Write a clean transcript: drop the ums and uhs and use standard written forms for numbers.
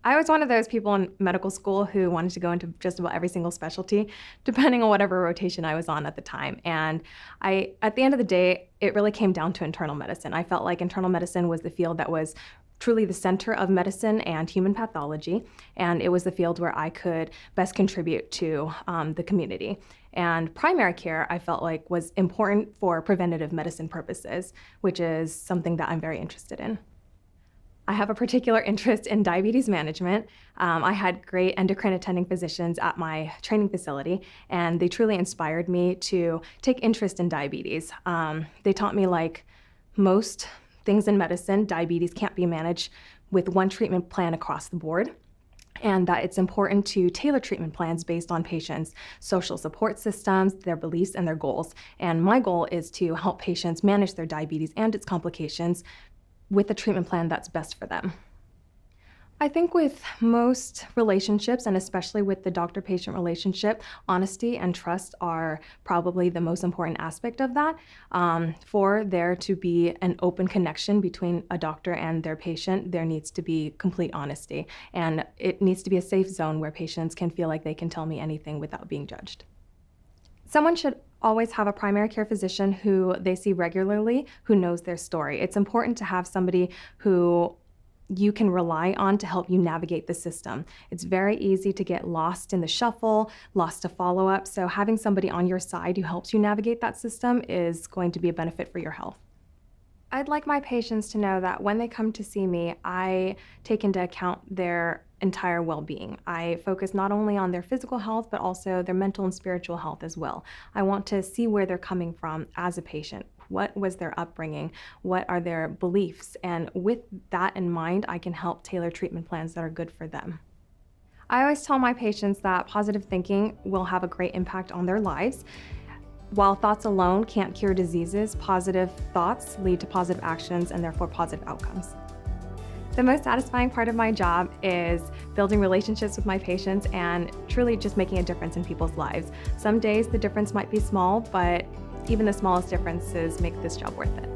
I was one of those people in medical school who wanted to go into just about every single specialty, depending on whatever rotation I was on at the time. And at the end of the day, it really came down to internal medicine. I felt like internal medicine was the field that was truly the center of medicine and human pathology, and it was the field where I could best contribute to the community. And primary care, I felt like, was important for preventative medicine purposes, which is something that I'm very interested in. I have a particular interest in diabetes management. I had great endocrine attending physicians at my training facility, and they truly inspired me to take interest in diabetes. They taught me, like most things in medicine, diabetes can't be managed with one treatment plan across the board, and that it's important to tailor treatment plans based on patients' social support systems, their beliefs, and their goals. And my goal is to help patients manage their diabetes and its complications with a treatment plan that's best for them. I think with most relationships, and especially with the doctor-patient relationship, honesty and trust are probably the most important aspect of that. For there to be an open connection between a doctor and their patient, there needs to be complete honesty. And it needs to be a safe zone where patients can feel like they can tell me anything without being judged. Someone should always have a primary care physician who they see regularly, who knows their story. It's important to have somebody who you can rely on to help you navigate the system. It's very easy to get lost in the shuffle, lost to follow-up, so having somebody on your side who helps you navigate that system is going to be a benefit for your health. I'd like my patients to know that when they come to see me, I take into account their entire well-being. I focus not only on their physical health, but also their mental and spiritual health as well. I want to see where they're coming from as a patient. What was their upbringing? What are their beliefs? And with that in mind, I can help tailor treatment plans that are good for them. I always tell my patients that positive thinking will have a great impact on their lives. While thoughts alone can't cure diseases, positive thoughts lead to positive actions and therefore positive outcomes. The most satisfying part of my job is building relationships with my patients and truly just making a difference in people's lives. Some days the difference might be small, but even the smallest differences make this job worth it.